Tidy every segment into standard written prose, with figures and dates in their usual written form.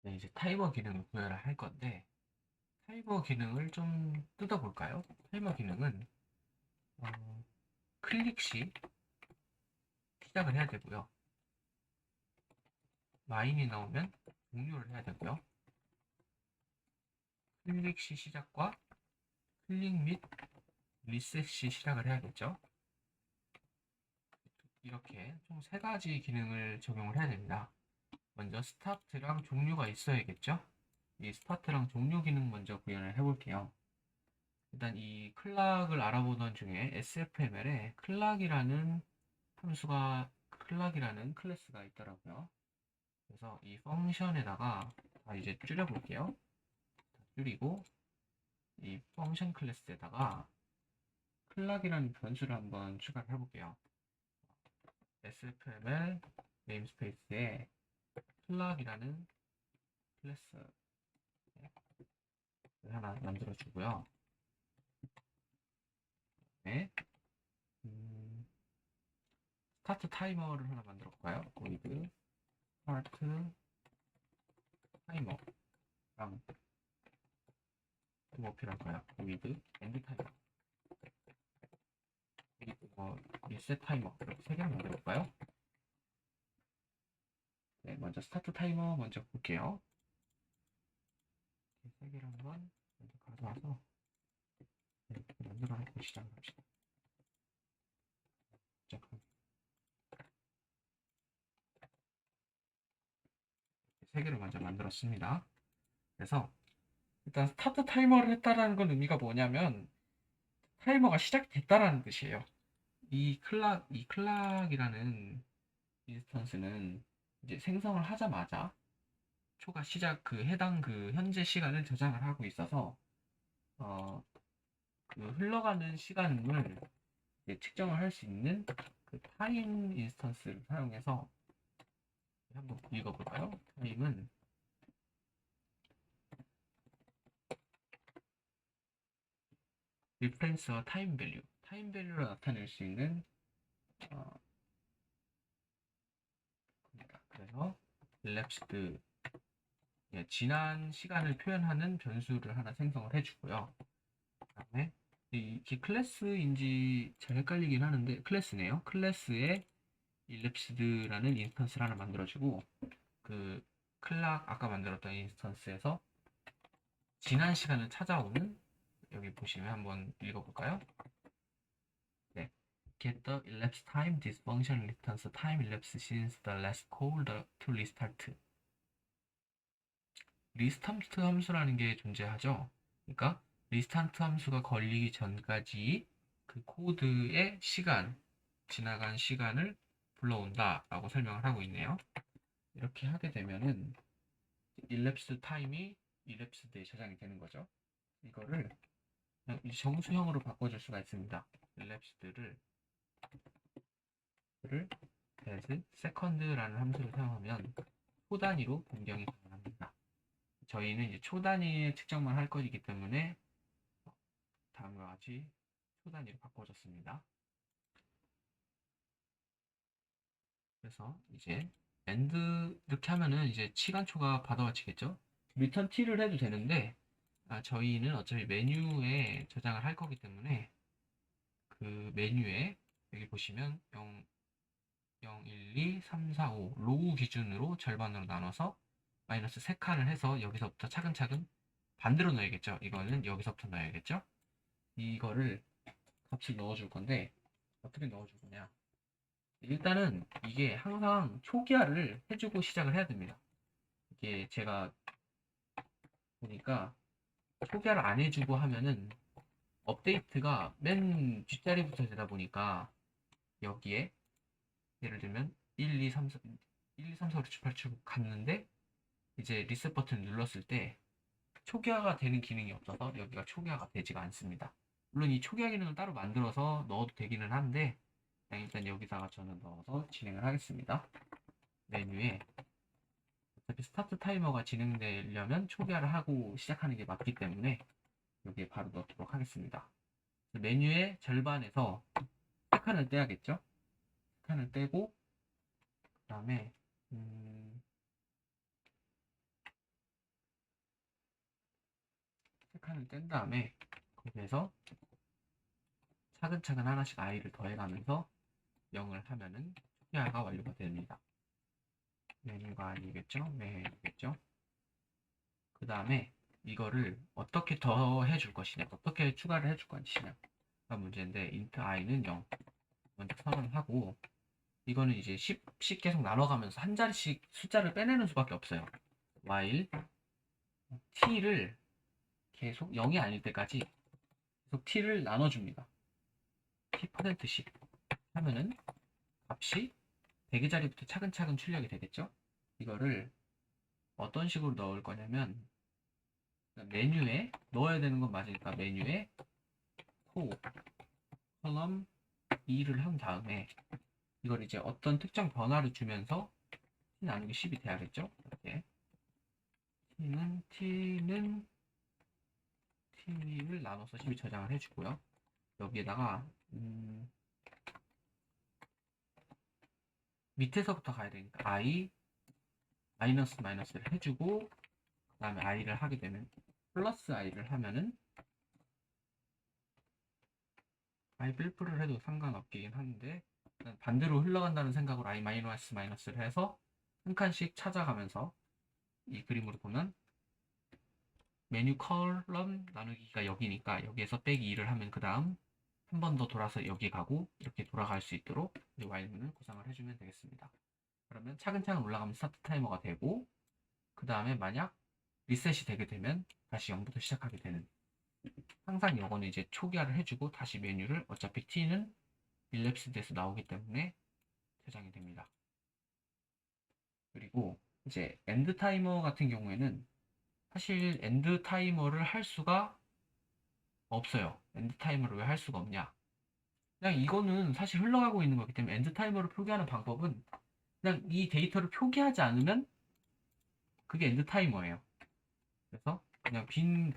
네, 이제 타이머 기능을 구현을 할 건데, 타이머 기능을 좀 뜯어볼까요? 타이머 기능은 어, 클릭 시 시작을 해야 되고요. 마인이 나오면 종료를 해야 되고요. 클릭 시 시작과 클릭 및 리셋 시 시작을 해야겠죠. 이렇게 총 세 가지 기능을 적용을 해야 됩니다. 먼저 스타트랑 종료가 있어야겠죠. 이 스타트랑 종료 기능 먼저 구현을 해볼게요. 일단 이 클락을 알아보던 중에 SFML에 클락이라는 클래스가 있더라고요. 그래서 이 펑션에다가 이제 줄여볼게요. 줄이고 이 펑션 클래스에다가 클락이라는 변수를 한번 추가를 해볼게요. SFML 네임스페이스에 클락이라는 클래스를 하나 만들어 주고요. 네. 스타트 타이머를 하나 만들어 볼까요? with 스타트 타이머랑 또 뭐 필요할까요? with 엔드 타이머 그리고 뭐 리셋 타이머 이렇게 세 개를 만들어 볼까요? 네, 먼저 스타트 타이머 먼저 볼게요. 세 개를 한번 먼저 가져와서 만들어 놓고 시작을 합시다. 세 개를 먼저 만들었습니다. 그래서 일단 스타트 타이머를 했다라는 건 의미가 뭐냐면 타이머가 시작됐다라는 뜻이에요. 이 클락이라는 인스턴스는 이제 생성을 하자마자 초과 시작 그 해당 그 현재 시간을 저장을 하고 있어서 어, 그 흘러가는 시간을 이제 측정을 할 수 있는 그 타임 인스턴스를 사용해서 한번 읽어볼까요? 타임은 리프렌스와 타임 밸류, 타임 밸류를 나타낼 수 있는 어, 겁니다. 그래서 elapsed 지난 시간을 표현하는 변수를 하나 생성을 해주고요. 그다음에 이게 클래스인지 잘 헷갈리긴 하는데 클래스네요. 클래스에 elapsed라는 인스턴스를 하나 만들어주고 그 클락 아까 만들었던 인스턴스에서 지난 시간을 찾아오는 여기 보시면 한번 읽어볼까요? 네. Get the elapsed time. This function returns the time elapsed since the last call to restart. 리스타트 함수라는 게 존재하죠. 그러니까 리스타트 함수가 걸리기 전까지 그 코드의 지나간 시간을 불러온다라고 설명을 하고 있네요. 이렇게 하게 되면은 일랩스 타임이 일랩스드에 저장이 되는 거죠. 이거를 정수형으로 바꿔줄 수가 있습니다. 일랩스드를 as second라는 함수를 사용하면 초 단위로 변경이 가능합니다. 저희는 이제 초 단위의 측정만 할 것이기 때문에 다음과 같이 초 단위로 바꿔줬습니다. 그래서 이제 엔드 이렇게 하면은 이제 시간초가 받아와지겠죠. 리턴 t를 해도 되는데 저희는 어차피 메뉴에 저장을 할 거기 때문에 그 메뉴에 여기 보시면 0, 0, 1, 2, 3, 4, 5 로우 기준으로 절반으로 나눠서 마이너스 3칸을 해서 여기서부터 차근차근 반대로 넣어야겠죠. 이거는 여기서부터 넣어야겠죠. 이거를 값을 넣어줄 건데 어떻게 넣어줄 거냐. 일단은 이게 항상 초기화를 해주고 시작을 해야 됩니다. 이게 제가 보니까 초기화를 안 해주고 하면은 업데이트가 맨 뒷자리부터 되다 보니까 여기에 예를 들면 1, 2, 3, 4, 1, 2, 3, 4, 5, 6, 7, 8 쭉 갔는데 이제 리셋 버튼 눌렀을 때 초기화가 되는 기능이 없어서 여기가 초기화가 되지가 않습니다. 물론 이 초기화 기능을 따로 만들어서 넣어도 되기는 한데 일단 여기다가 저는 넣어서 진행을 하겠습니다. 메뉴에 어차피 스타트 타이머가 진행되려면 초기화를 하고 시작하는 게 맞기 때문에 여기에 바로 넣도록 하겠습니다. 메뉴의 절반에서 3칸을 떼야겠죠? 3칸을 떼고 그 다음에 칸을 뗀 다음에 거기에서 차근차근 하나씩 i를 더해가면서 0을 하면은 초기화가 완료가 됩니다. 메뉴가 아니겠죠? 메뉴겠죠? 그 다음에 이거를 어떻게 더 해줄 것이냐, 어떻게 추가를 해줄 것이냐가 문제인데 int i는 0 먼저 선언을 하고, 이거는 이제 10씩 계속 나눠가면서 한 자리씩 숫자를 빼내는 수밖에 없어요. while t를 계속 0이 아닐 때까지 계속 t를 나눠줍니다. t%씩 하면은 값이 100의 자리부터 차근차근 출력이 되겠죠? 이거를 어떤 식으로 넣을 거냐면, 메뉴에 넣어야 되는 건 맞으니까 메뉴에 column 2를 한 다음에 이걸 이제 어떤 특정 변화를 주면서 t 나누기 10이 돼야겠죠? 이렇게 t는 t를 나눠서 10이 저장을 해주고요. 여기에다가 밑에서부터 가야 되니까 i 마이너스를 해주고, 그 다음에 i를 하게 되면 플러스 i를 하면은 i 뿔뿔을 해도 상관없긴 한데, 반대로 흘러간다는 생각으로 i 마이너스를 해서 한 칸씩 찾아가면서 이 그림으로 보면 메뉴 컬럼 나누기가 여기니까 여기에서 빼기 2를 하면 그 다음 한 번 더 돌아서 여기 가고 이렇게 돌아갈 수 있도록 이 while문을 구성을 해주면 되겠습니다. 그러면 차근차근 올라가면 스타트 타이머가 되고, 그 다음에 만약 리셋이 되게 되면 다시 0부터 시작하게 되는, 항상 이거는 이제 초기화를 해주고 다시 메뉴를, 어차피 t는 일랩스 돼서 나오기 때문에 저장이 됩니다. 그리고 이제 엔드 타이머 같은 경우에는 사실 엔드 타이머를 할 수가 없어요. 엔드 타이머를 왜 할 수가 없냐? 그냥 이거는 사실 흘러가고 있는 거기 때문에 엔드 타이머를 표기하는 방법은 그냥 이 데이터를 표기하지 않으면 그게 엔드 타이머예요. 그래서 그냥 빈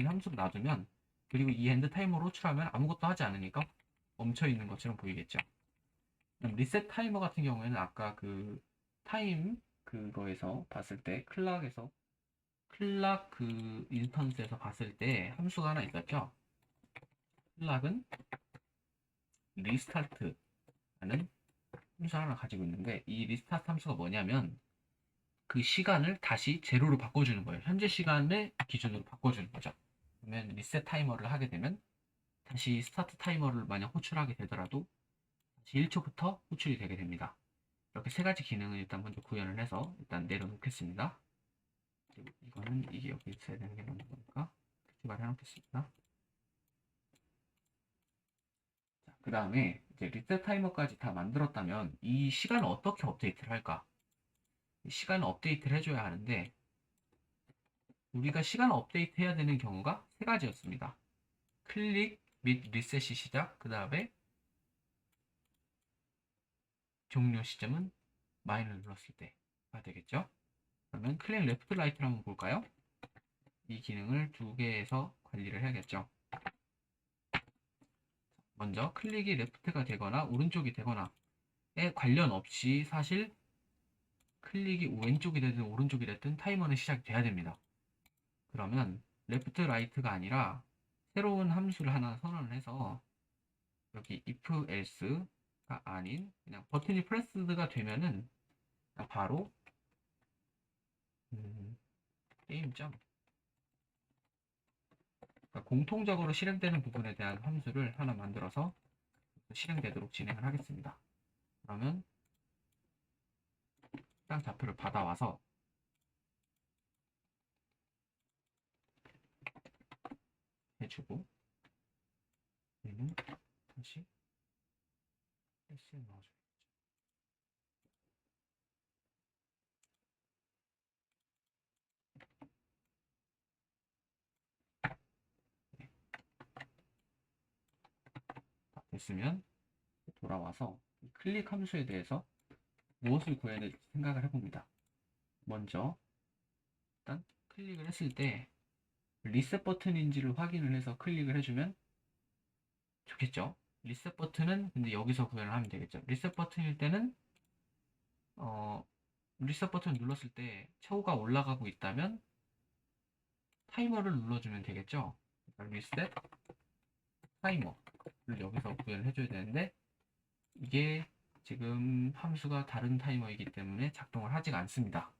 함수를 놔두면, 그리고 이 엔드 타이머로 호출하면 아무것도 하지 않으니까 멈춰 있는 것처럼 보이겠죠. 리셋 타이머 같은 경우에는 아까 그 타임 그거에서 봤을 때 클락 그 인스턴스에서 봤을 때 함수가 하나 있었죠. 클락은 리스타트라는 함수 하나 가지고 있는데, 이 리스타트 함수가 뭐냐면 그 시간을 다시 제로로 바꿔주는 거예요. 현재 시간을 기준으로 바꿔주는 거죠. 그러면 리셋 타이머를 하게 되면 다시 스타트 타이머를 만약 호출하게 되더라도 다시 1초부터 호출이 되게 됩니다. 이렇게 세 가지 기능을 일단 먼저 구현을 해서 일단 내려놓겠습니다. 그리고 이거는 이게 여기 있어야 되는 게 맞는 거니까 추가를 해놓겠습니다. 그 다음에 이제 리셋 타이머까지 다 만들었다면 이 시간을 어떻게 업데이트를 할까? 시간을 업데이트를 해줘야 하는데, 우리가 시간을 업데이트 해야 되는 경우가 세 가지였습니다. 클릭 및 리셋이 시작, 그 다음에 종료 시점은 마이너를 눌렀을 때가 되겠죠. 그러면 클릭 레프트 라이트를 한번 볼까요? 이 기능을 두 개에서 관리를 해야겠죠. 먼저 클릭이 레프트가 되거나 오른쪽이 되거나에 관련 없이 사실 클릭이 왼쪽이 되든 오른쪽이 됐든 타이머는 시작이 돼야 됩니다. 그러면 레프트 라이트가 아니라 새로운 함수를 하나 선언을 해서 여기 if else가 아닌 그냥 버튼이 프레스드가 되면은 바로 게임점, 그러니까 공통적으로 실행되는 부분에 대한 함수를 하나 만들어서 실행되도록 진행을 하겠습니다. 그러면 해당 좌표를 받아와서 해주고, 얘는 다시 S에 넣어줘요. 네. 됐으면 돌아와서 클릭 함수에 대해서 무엇을 구해야 될지 생각을 해봅니다. 먼저 일단 클릭을 했을 때 리셋 버튼인지를 확인을 해서 클릭을 해주면 좋겠죠. 리셋 버튼은 근데 여기서 구현을 하면 되겠죠. 리셋 버튼일 때는 리셋 버튼 눌렀을 때 최후가 올라가고 있다면 타이머를 눌러주면 되겠죠. 그러니까 리셋 타이머를 여기서 구현을 해줘야 되는데 이게 지금 함수가 다른 타이머이기 때문에 작동을 하지가 않습니다.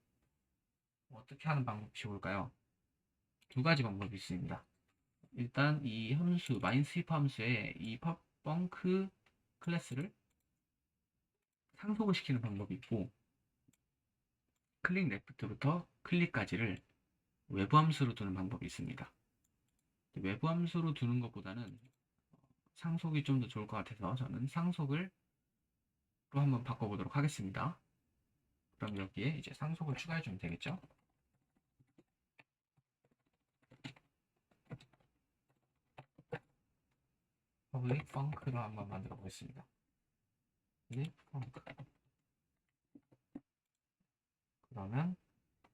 어떻게 하는 방법이 좋을까요? 두 가지 방법이 있습니다. 일단 이 함수 마인스위프 함수에 이 펑크 클래스를 상속을 시키는 방법이 있고 클릭 레프트부터 클릭까지를 외부 함수로 두는 방법이 있습니다. 외부 함수로 두는 것보다는 상속이 좀 더 좋을 것 같아서 저는 상속을 또 한번 바꿔보도록 하겠습니다. 그럼 여기에 이제 상속을 추가해 주면 되겠죠. public func로 한번 만들어 보겠습니다. public func. 그러면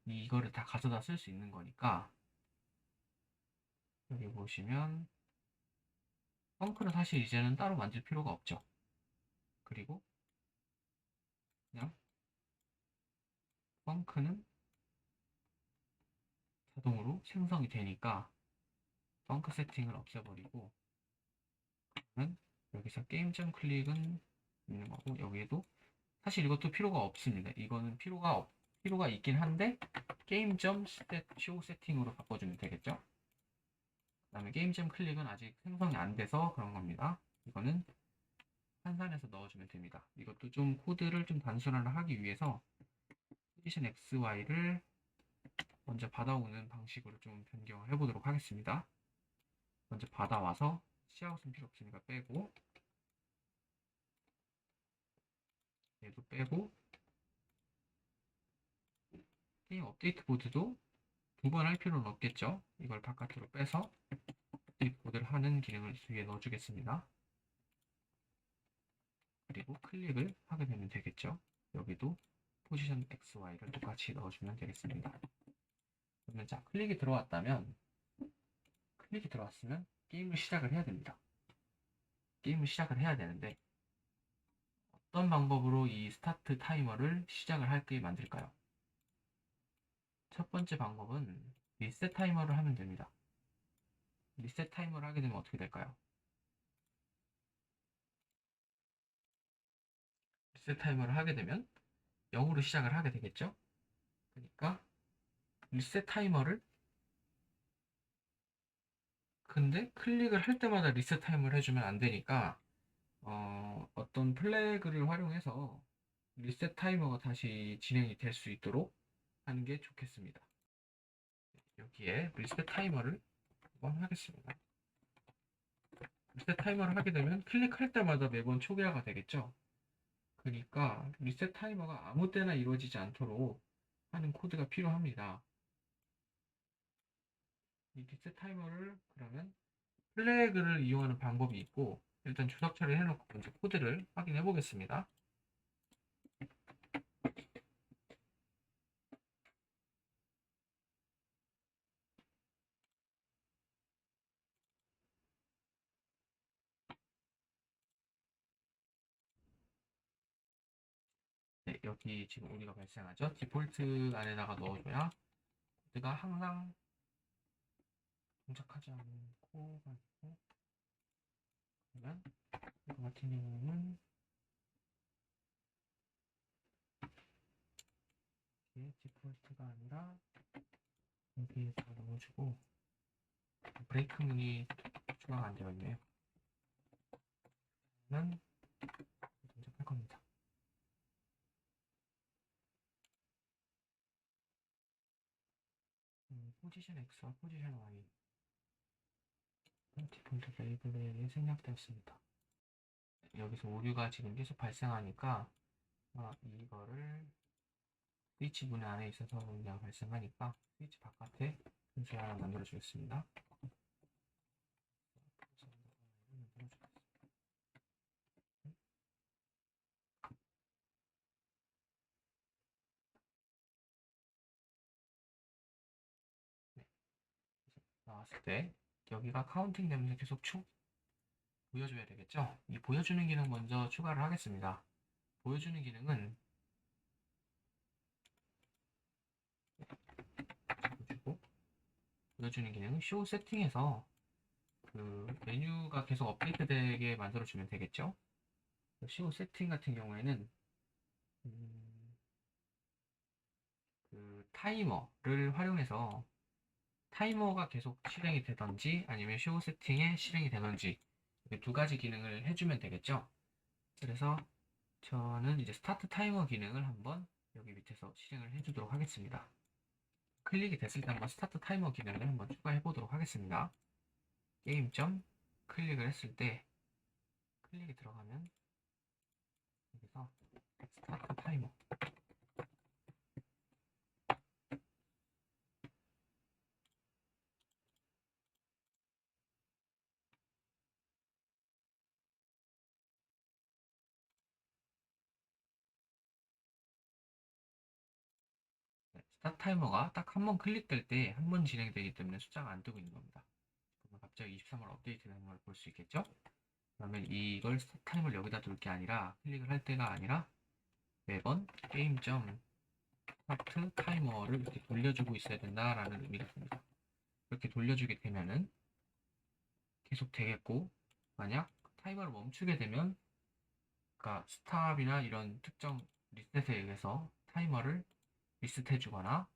이거를 다 가져다 쓸 수 있는 거니까 여기 보시면 func는 사실 이제는 따로 만들 필요가 없죠. 그리고 그냥 func는 자동으로 생성이 되니까 펑크 세팅을 없애버리고 그러면 여기서 게임.클릭은 있는 거고 여기에도 사실 이것도 필요가 없습니다. 이거는 필요가 있긴 한데 게임.show 세팅으로 바꿔주면 되겠죠. 그 다음에 게임.클릭은 아직 생성이 안 돼서 그런 겁니다. 이거는 환산해서 넣어주면 됩니다. 이것도 좀 코드를 좀 단순화하기 위해서 포지션 XY를 먼저 받아오는 방식으로 좀 변경을 해보도록 하겠습니다. 먼저 받아와서 시아웃은 필요 없으니까 빼고 얘도 빼고 게임 업데이트 보드도 두 번 할 필요는 없겠죠. 이걸 바깥으로 빼서 업데이트 보드를 하는 기능을 위에 넣어주겠습니다. 그리고 클릭을 하게 되면 되겠죠. 여기도 포지션 XY를 똑같이 넣어주면 되겠습니다. 그러면 자, 클릭이 들어왔으면 게임을 시작을 해야 됩니다. 게임을 시작을 해야 되는데 어떤 방법으로 이 스타트 타이머를 시작을 할게 만들까요? 첫 번째 방법은 리셋 타이머를 하면 됩니다. 리셋 타이머를 하게 되면 어떻게 될까요? 리셋 타이머를 하게 되면 0으로 시작을 하게 되겠죠? 그러니까 리셋 타이머를 근데 클릭을 할 때마다 리셋 타이머를 해주면 안 되니까 어떤 플래그를 활용해서 리셋 타이머가 다시 진행이 될 수 있도록 하는 게 좋겠습니다. 여기에 리셋 타이머를 한번 하겠습니다. 리셋 타이머를 하게 되면 클릭할 때마다 매번 초기화가 되겠죠. 그러니까 리셋 타이머가 아무 때나 이루어지지 않도록 하는 코드가 필요합니다. 이 리셋 타이머를 그러면 플래그를 이용하는 방법이 있고 일단 주석 처리를 해놓고 먼저 코드를 확인해 보겠습니다. 네, 여기 지금 오류가 발생하죠. 디폴트 안에다가 넣어줘야 코드가 항상 동작하지 않고 가지고 그러면 이거 같은 경우는 이게 디폴트가 아니라 여기에다 넣어주고 브레이크 문이 추가가 안 되어 있네요. 그러면 동작할 겁니다. 포지션 X와 포지션 Y 디폴트 레이블에 생략되었습니다. 여기서 오류가 지금 계속 발생하니까 이거를 스위치 문의 안에 있어서 오류가 발생하니까 스위치 바깥에 분수 하나 만들어 주겠습니다. 네. 나왔을 때 여기가 카운팅 되면서 계속 보여줘야 되겠죠? 이 보여주는 기능 먼저 추가를 하겠습니다. 보여주는 기능은 보여주고 보여주는 기능은 쇼 세팅에서 그 메뉴가 계속 업데이트되게 만들어주면 되겠죠. 쇼 세팅 같은 경우에는 음, 그 타이머를 활용해서 타이머가 계속 실행이 되던지 아니면 쇼 세팅에 실행이 되던지 이렇게 두 가지 기능을 해주면 되겠죠. 그래서 저는 이제 스타트 타이머 기능을 한번 여기 밑에서 실행을 해주도록 하겠습니다. 클릭이 됐을 때 한번 스타트 타이머 기능을 한번 추가해 보도록 하겠습니다. 게임점 클릭을 했을 때 클릭이 들어가면 여기서 스타트 타이머 스타트 타이머가 딱 한 번 클릭될 때 한 번 진행되기 때문에 숫자가 안 뜨고 있는 겁니다. 그러면 갑자기 23월 업데이트 되는 걸 볼 수 있겠죠? 그러면 이걸 스타트 타이머를 여기다 둘 게 아니라 클릭을 할 때가 아니라 매번 게임점 스타트 타이머를 이렇게 돌려주고 있어야 된다라는 의미가 듭니다. 이렇게 돌려주게 되면은 계속 되겠고, 만약 타이머를 멈추게 되면 그러니까 스탑이나 이런 특정 리셋에 의해서 타이머를 리셋해 주거나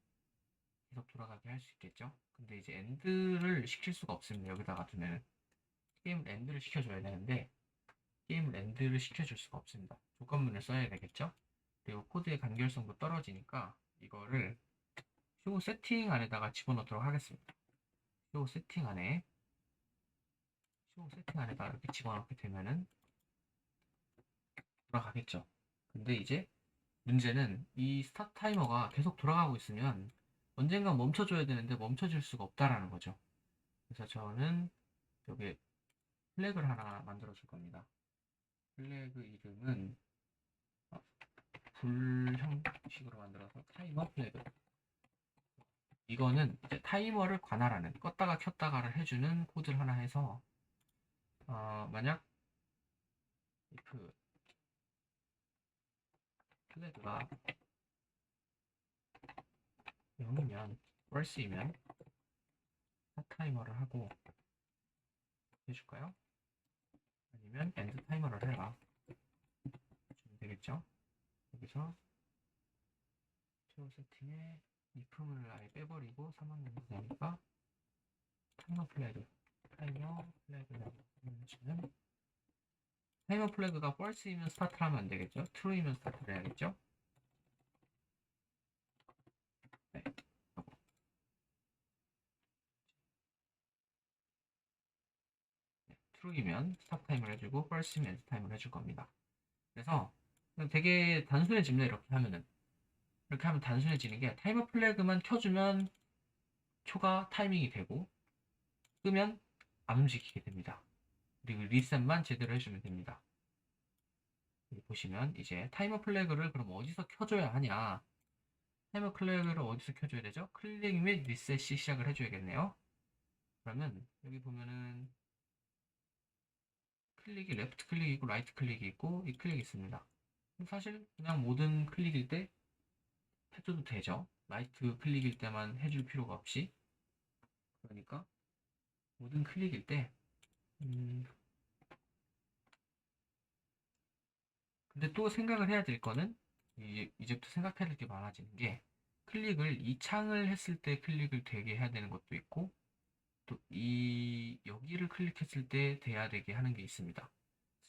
계속 돌아가게 할 수 있겠죠. 근데 이제 엔드를 시킬 수가 없습니다. 여기다가 두면은 게임을 엔드를 시켜줘야 되는데 게임을 엔드를 시켜줄 수가 없습니다. 조건문을 써야 되겠죠. 그리고 코드의 간결성도 떨어지니까 이거를 쇼 세팅 안에다가 집어넣도록 하겠습니다. 쇼 세팅 안에다가 이렇게 집어넣게 되면은 돌아가겠죠. 근데 이제 문제는 이 스타트 타이머가 계속 돌아가고 있으면 언젠가 멈춰줘야 되는데 멈춰줄 수가 없다라는 거죠. 그래서 저는 여기 플래그를 하나 만들어 줄 겁니다. 플래그 이름은 불 형식으로 만들어서 타이머 플래그. 이거는 이제 타이머를 관할하는 껐다가 켰다가를 해주는 코드를 하나 해서 만약 if 플래그가 0이면 false이면 타이머를 하고 해줄까요? 아니면 end 타이머를 해라 주면 되겠죠? 여기서 최고 세팅에 if문을 아예 빼버리고 3만 넣으면 되니까 타이머 플래그를 해주면 타이머 플래그가 false이면 스타트를 하면 안 되겠죠? true이면 스타트를 해야겠죠? 네. true이면 스탑 타임을 해주고 false이면 end 타임을 해줄 겁니다. 그래서 되게 단순해집니다. 이렇게 하면 단순해지는 게 타이머 플래그만 켜주면 초과 타이밍이 되고 끄면 안 움직이게 됩니다. 그리고 리셋만 제대로 해주면 됩니다. 여기 보시면 이제 타이머 플래그를 그럼 어디서 켜줘야 하냐? 타이머 플래그를 어디서 켜줘야 되죠? 클릭 및 리셋이 시작을 해줘야겠네요. 그러면 여기 보면은 클릭이 레프트 클릭이 있고 라이트 클릭이 있고 이 클릭이 있습니다. 사실 그냥 모든 클릭일 때 해줘도 되죠. 라이트 클릭일 때만 해줄 필요가 없이. 그러니까 모든 클릭일 때 근데 또 생각을 해야 될 거는 이제부터 생각해야 될 게 많아지는 게 클릭을 이 창을 했을 때 클릭을 되게 해야 되는 것도 있고 또 이 여기를 클릭했을 때 돼야 되게 하는 게 있습니다.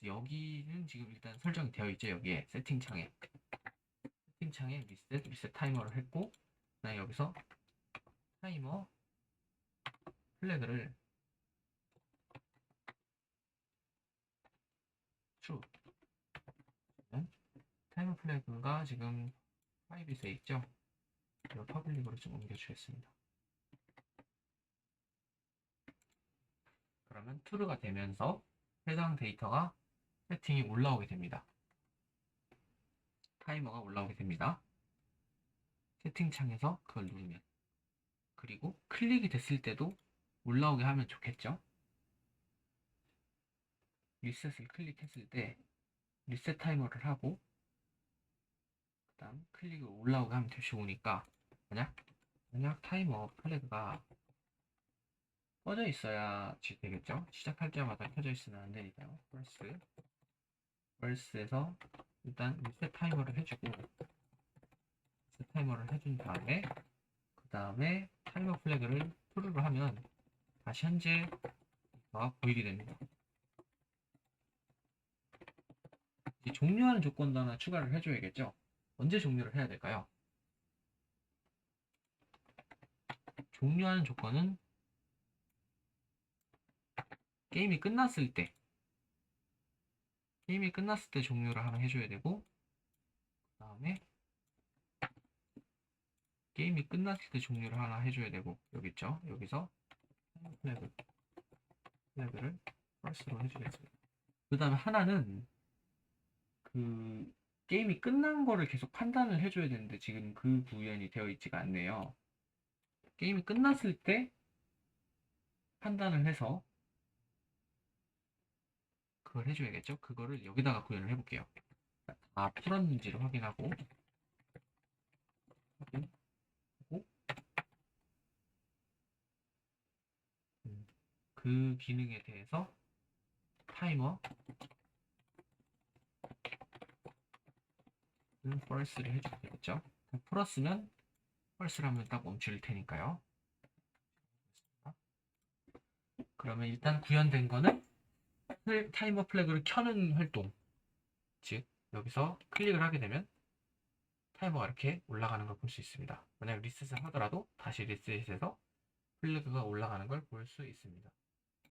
그래서 여기는 지금 일단 설정이 되어 있죠. 여기에 세팅창에 리셋 타이머를 했고 그다음에 여기서 타이머 플래그를 true 타이머 플래그가 지금 5에 있죠. 이거 퍼블릭으로 좀 옮겨주겠습니다. 그러면 true가 되면서 해당 데이터가 세팅이 올라오게 됩니다. 타이머가 올라오게 됩니다. 세팅창에서 그걸 누르면 그리고 클릭이 됐을 때도 올라오게 하면 좋겠죠. 리셋을 클릭했을 때 리셋 타이머를 하고 그 다음 클릭이 올라오게 하면 좋으니까 만약 타이머 플래그가 꺼져 있어야 되겠죠? 시작할 때마다 켜져 있으면 안 되니까요. 펄스에서 일단 리셋 타이머를 해주고, 리셋 타이머를 해준 다음에, 그 다음에 타이머 플래그를 트루를 하면 다시 현재가 보이게 됩니다. 이제 종료하는 조건도 하나 추가를 해줘야겠죠? 언제 종료를 해야 될까요? 종료하는 조건은 게임이 끝났을 때 종료를 하나 해줘야 되고, 그 다음에 게임이 끝났을 때 종료를 하나 해줘야 되고, 여기 있죠? 여기서 플래그를 펄스로 해주겠습니다. 그 다음에 하나는 그 게임이 끝난 거를 계속 판단을 해줘야 되는데 지금 그 구현이 되어 있지가 않네요. 게임이 끝났을 때 판단을 해서 그걸 해줘야겠죠? 그거를 여기다가 구현을 해볼게요. 다 풀었는지를 확인하고 그 기능에 대해서 타이머 펄스를 해주면 되겠죠? 풀었으면 펄스를 하면 딱 멈출 테니까요. 그러면 일단 구현된 거는 타이머 플래그를 켜는 활동, 즉 여기서 클릭을 하게 되면 타이머가 이렇게 올라가는 걸 볼 수 있습니다. 만약 리셋을 하더라도 다시 리셋해서 플래그가 올라가는 걸 볼 수 있습니다.